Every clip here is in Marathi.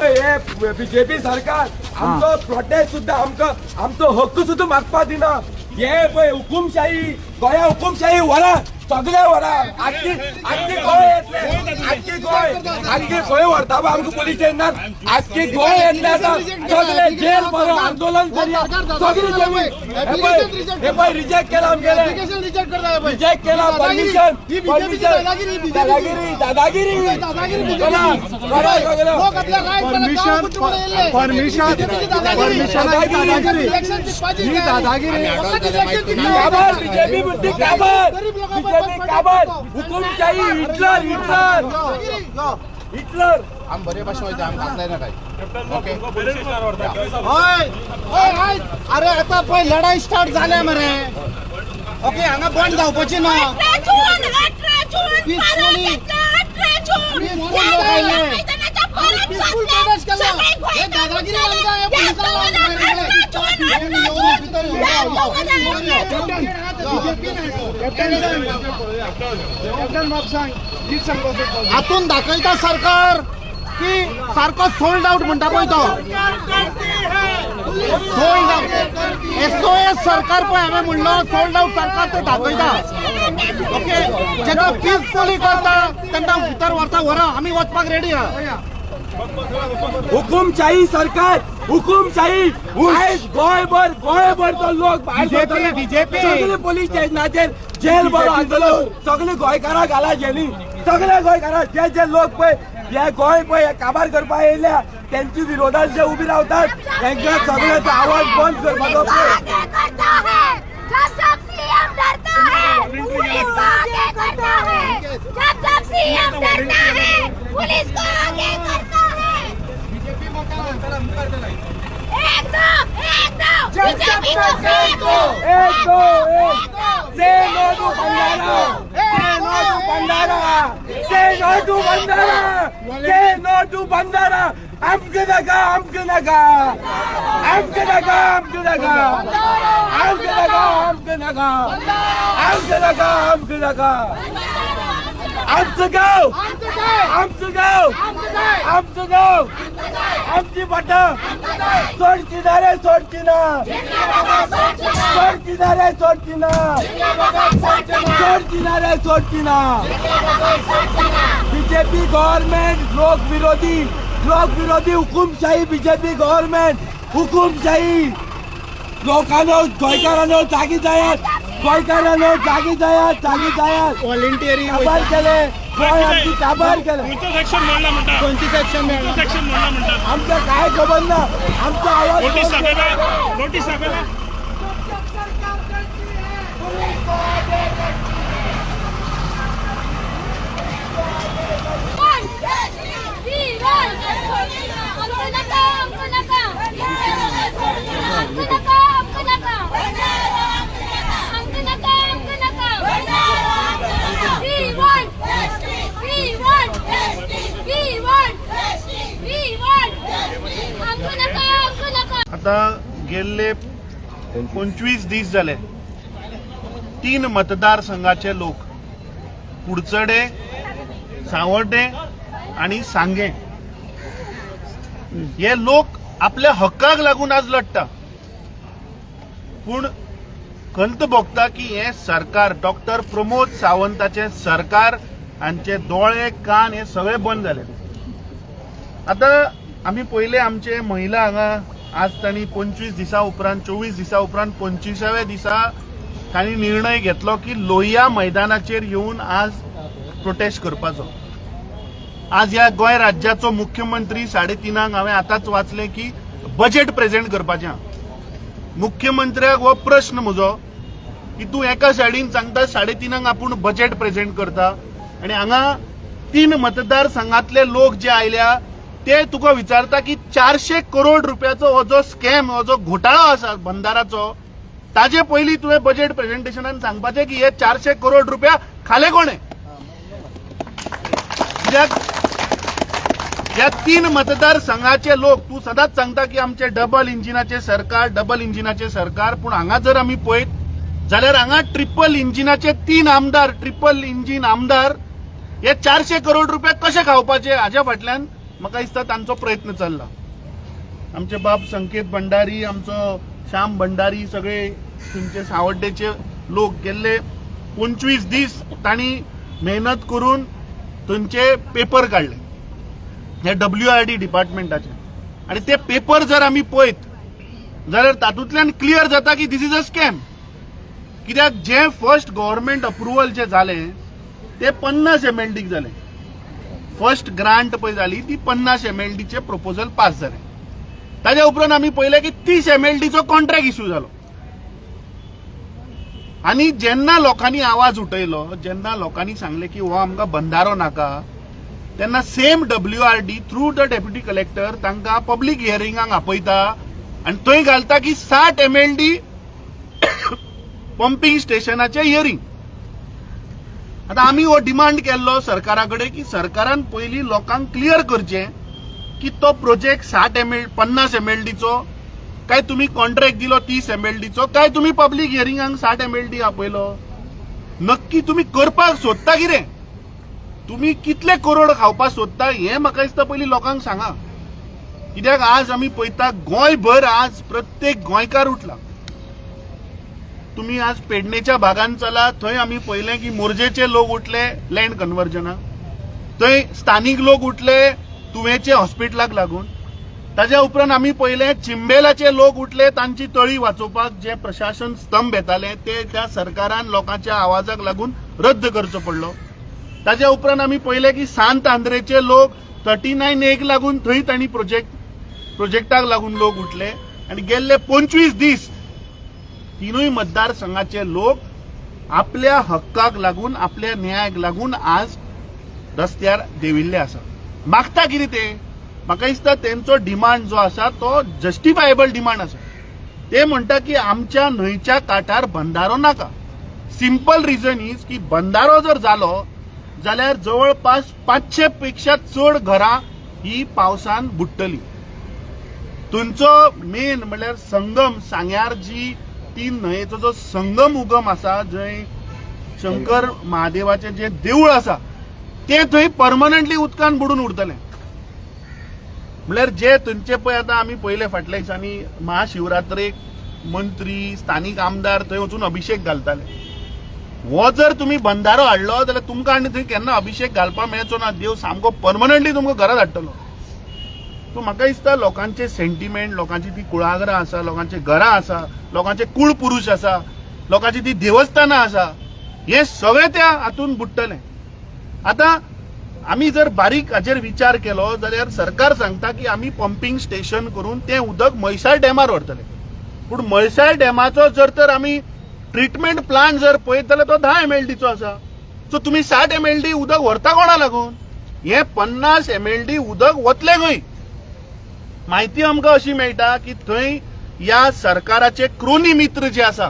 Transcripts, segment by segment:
हे बीजेपी सरकार आमचो प्रोटेस्ट सुद्धा आमचो हक्क सुद्धा मागपा दिना। हे पळय हुकुमशाही गोया हुकुमशाही वरा सगळे वरा आख्खी गोय येतले आख्खी गोय व्हरता आमकां पुलीस स्टेशनार आख्खी गोय येतले आतां सगळे जेल बरो आंदोलन करया सगळी जमीन हे पळय रिजेक्ट केला आमगेले रिजेक्ट केला परमिशन दादागिरी बीजेपी बुद्धी काबर हुकुमशाही हिटलर आम बरे भाषा होते आम घातलाय ना काय अरे आता पळय लढाई स्टार्ट जाल्या मरे ओके हांगा बंद जावपाची ना हातून दाखयता सरकार की सारको सोल्ड आउट म्हणटा पळय तो सोल्ड आउट SOS सरकार पळय हांवें म्हणलो सोल्ड आउट सरकार ते दाखयता ओके जेन्ना पीसफुली करता तेन्ना भितर व्हरता व्हरा आमी वचपाक रेडी आहा। हुकुमशाही सरकार हुकुमशाही गोयभर तो लोक भायर बीजेपी सगळे पुलीस स्टेशनाचेर जेल बरो आंदोलन सगळे गोंयकारां घाला जेली सगळे गोंयकारां जे लोक पळय हे गोंय पळय काबार करपाक येयल्या त्यांची विरोधात जे उभी रावतात तांकां सगळ्यांचो आवाज बंद करपाचो बंधारा आमके नका आमचं गाव आमची बटा सोडची ना बीजेपी गवर्नमेंट लोक विरोधी हुकुमशाही बीजेपी गवर्नमेंट हुकुमशाही लोकांनो गोंयकारांनो जागी जायात व्हॉलंटियरी काबार केले गोंय आमची काबार केले कोणती सेक्शन म्हणटा आमचं काय खबर ना आमचा आवाज नोटीस आता गेल्ले 25 दीस जाले 3 मतदारसंघाचे लोक कुडचडे सावर्डे आणि सांगे हे लोक आपल्या हक्काक लागून आज लढता पूण खंत भोगता की हे सरकार डॉक्टर प्रमोद सावंताचे सरकार हांचे दोळे कान हे सगळे बंद झाले। आता आम्ही पहिले आमचे महिला हांगा आज तांणी 25 दिसा उपरांत 24 दिसा उपरांत 25व्या दिसा तांणी निर्णय घेतलो की लोहिया मैदानाचेर येवन आज प्रोटेस्ट करपाचो। आज ह्या गोंय राज्याचो मुख्यमंत्री 3:30 हांवें आतांच वाचले की बजेट प्रेझेंट करपाचें। मुख्यमंत्र्याक हो प्रश्न म्हजो की तूं एका सायडीन सांगता 3:30 आपूण बजेट प्रेझेंट करता आनी हांगा 3 मतदारसंघातले लोक जे आयल्या ते तुका विचारता की 400 करोड रुपयाचो हो जो स्कॅम हो जो घोटाळो आसा बंधाराचो ताजे पयलीं तुवें बजेट प्रेझेंटेशनान सांगपाचें की हे 400 करोड रुपया खाले कोणे। ह्या 3 मतदारसंघाचे लोक तू सदांच सांगता की आमचे डबल इंजिनाचे सरकार पूण हांगा जर आमी पळयत जाल्यार हांगा ट्रिपल इंजिनाचे 3 आमदार ट्रिपल इंजिन आमदार हे 400 करोड रुपया कशे खावपाचे हाच्या फाटल्यान म्हाका दिसता तांचो प्रयत्न चल्ला. आमचे बाब संकेत भंडारी, आमचो श्याम भंडारी, सगळे तुमचे सावड्डेचे लोक गेल्ले 25 दीस तांणी मेहनत करून थंयचे पेपर काडले हे WRD डिपार्टमेंटाचे. आणि ते पेपर जर आमी पळयत जाल्यार तातूंतल्यान क्लियर जाता की दीस इज अ स्कॅम. कित्याक जे फर्स्ट गव्हर्नमेंट अप्रुवल जे जालें ते 50 MLDक जालें. फर्स्ट ग्रांट पळय जाली ती 50 MLDचे प्रपोजल पास जालें. ताज्या उपरांत आमी पळयलें की 30 MLDचो कॉन्ट्रॅक्ट इश्यू जालो. आणि जेन्ना लोकांनी आवाज उठयलो, जेन्ना लोकांनी सांगले की हो आमकां बंधारो नाका, तेन्ना same WRD through the deputy collector तांकां पब्लीक हियरिंगाक आपयता आनी थंय घालता की 60 MLD पंपिंग स्टेशनाचे हियरिंग. आता आमी हो डिमांड केल्लो सरकारा कडेन की सरकारान पयलीं लोकांक क्लियर करचें की तो प्रोजेक्ट 50 MLDचो काय तुम्ही कॉन्ट्रॅक्ट दिलो 30 MLDचो, काय तुम्ही पब्लीक हियरिंगाक 60 MLD आपयलो. नक्की तुम्ही करपाक सोदता कितें? तुम्ही कितले करोड खावपाक सोदता हें म्हाका दिसता पयलीं लोकांक सांगा. कित्याक आज आमी पळयता गोंयभर आज प्रत्येक गोंयकार उठला. तुम्ही आज पेडणेच्या भागांत चला, थंय आमी पळयलें की मोरजेचे लोक उठले लँड कन्वर्जनाक, थंय स्थानीक लोक उठले तुवेचे हॉस्पिटलाक लागून. ताज्या उपरांत आमी पळयलें चिंबेलाचे लोक उठले तांची तळी वाचोवपाक जे प्रशासन स्तंभ येताले ते त्या सरकारान लोकांच्या आवाजाक लागून रद्द करचो पडलो. ताज्या उपरांत आमी पळयलें की सांत आंद्रेचे लोक 39A लागून थंय तांणी प्रोजेक्टाक लागून लोक उठले आनी गेल्ले 25 दीस तिनूय मतदारसंघाचे लोक आपल्या हक्काक लागून, आपल्या न्यायाक लागून आज रस्त्यार देविल्ले आसा. मागता कितें ते? म्हाका दिसता तेंचो डिमांड जो आसा तो जस्टिफायबल डिमांड आसा. ते म्हणटा की आमच्या न्हंयच्या कांठार बंधारो नाका. सिंपल रिजन इज की बंधारो जर जालो जाल्यार जवळपास 500 पेक्षा चड घरां ही पावसान बुडटली. तुमचो मेन म्हणल्यार संगम सांग्यार जी 3 न्हंयेचो जो संगम उगम आसा, जंय शंकर महादेवाचें जे देवूळ आसा ते थंय परमनंटली उदकान बुडून उरतलें. म्हळ्यार जे थंयचे पळय आतां आमी पयले फाटल्या दिसांनी महाशिवरात्रेक मंत्री स्थानीक आमदार थंय वचून अभिषेक घालताले. हो जर तुमी बंधारो हाडलो जाल्यार तुमकां आनी थंय केन्ना अभिषेक घालपाक मेळचो ना. देव सामको परमनंटली तुमकां घरांत धाडटलो. सो म्हाका दिसता लोकांचे सेंटिमेंट, लोकांची ती कुळागरां आसा, लोकांचे घरां आसा, लोकांचे कुळ पुरुश आसा, लोकांची ती देवस्थानां आसा, हे सगळे त्या हातून बुडटले. आता आमी जर बारीक हाचेर विचार केलो जाल्यार सरकार सांगता की आमी पंपिंग स्टेशन करून तें उदक म्हैसाळ डॅमार व्हरतले. पूण म्हैसाळ डॅमाचो जर तर आमी ट्रिटमेंट प्लांट जर पळयत जाल्यार तो 10 MLDचो आसा. सो तुमी 60 MLD उदक व्हरता कोणा लागून? हे 50 MLD उदक वतले खंय? माहिती आमकां अशी मेळटा की थंय ह्या सरकाराचे क्रोनी मित्र जे आसा,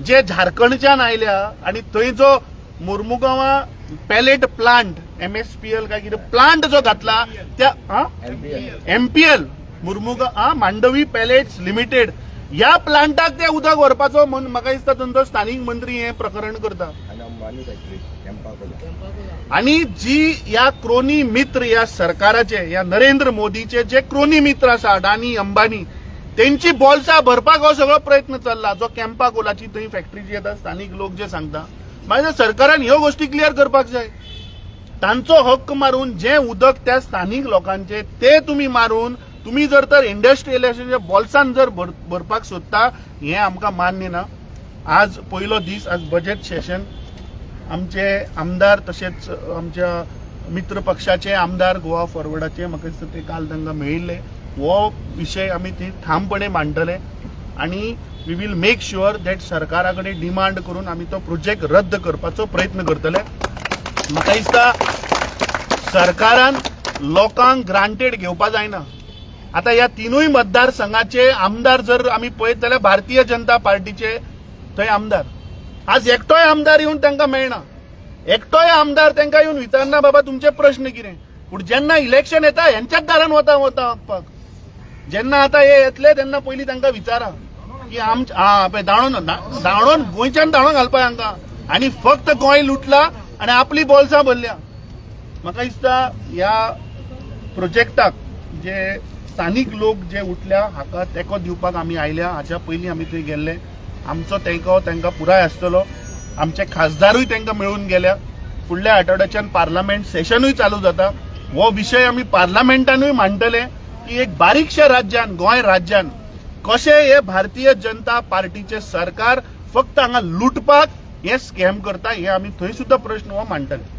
जे झारखंडच्यान आयल्या आणि थंय जो मुर्मुगांवा पॅलेट प्लांट MSPL काय कितें प्लांट जो घातला त्या MPL Mormugao Mandovi pallets limited ह्या प्लांटाक ते उदक व्हरपाचो म्हाका दिसता तांचो स्थानीक मंत्री हे प्रकरण करता. आणि जी या क्रोनी मित्र या सरकाराचे, या नरेंद्र मोदीचे जे क्रोनी मित्र आसा, अडानी अंबानी, त्यांची बॉल्सां भरपाक हो सगळो प्रयत्न चल्ला. जो कॅम्पा कोलाची थंय फॅक्टरी जी येता, स्थानीक लोक जे सांगता, म्हणजे सरकारान ह्यो गोष्टी क्लियर करपाक जाय. तांचो हक्क मारून जे उदक त्या स्थानीक लोकांचे ते तुम्ही मारून तुम्ही जर तर इंडस्ट्रियलायझेशनच्या बॉल्सान जर भरपाक सोदता, हे आमकां मान्य ना. आज पयलो दीस, आज बजेट सेशन. आमचे आमदार तशेंच आमच्या मित्र पक्षाचे आमदार गोवा फॉरवर्डाचे म्हाका दिसता ते काल तांकां मेळिल्ले. हो विशय आमी थंय ठामपणे मांडटले आणि we will make sure that सरकारा कडेन डिमांड करून आमी तो प्रोजेक्ट रद्द करपाचो प्रयत्न करतले. म्हाका दिसता सरकारान लोकांक ग्रांटेड घेवपा जायना. आता ह्या तिनूय मतदारसंघाचे आमदार जर आमी पळयत जाल्यार भारतीय जनता पार्टीचे थंय आमदार. आज एकटोय आमदार येवन तांकां मेळना. एकटोय आमदार तांकां येवन विचारना बाबा तुमचे प्रश्न कितें. पूण जेन्ना इलेक्शन येता हेंच्याच दारान वता वचपाक. जेन्ना आतां हे येतले तेन्ना पयलीं तांकां विचारा की आमच्या दावणोन गोंयच्यान दावणो घालपाक हांकां, आनी फक्त गोंय लुटला आणि आपली बॉल्सां भरल्या. म्हाका दिसता ह्या प्रोजेक्टाक जे स्थानिक लोक जे उठल्या हाका तेंको दिवपाक आमी आयल्या. हाच्या पयलीं आमी थंय गेल्ले. आमचो तेंको तांकां पुराय आसतलो. आमचे खासदारूय तांकां मेळून गेल्या. फुडल्या आठवड्याच्यान पार्लमेंट सेशनूय चालू जाता. हो विशय आमी पार्लमेंटानूय मांडटले की एक बारीकशा राज्यान गोंय राज्यान कशें हे भारतीय जनता पार्टीचे सरकार फक्त हांगा लुटपाक हे स्कॅम करता हे आमी थंय सुद्धा प्रश्न हो मांडटले.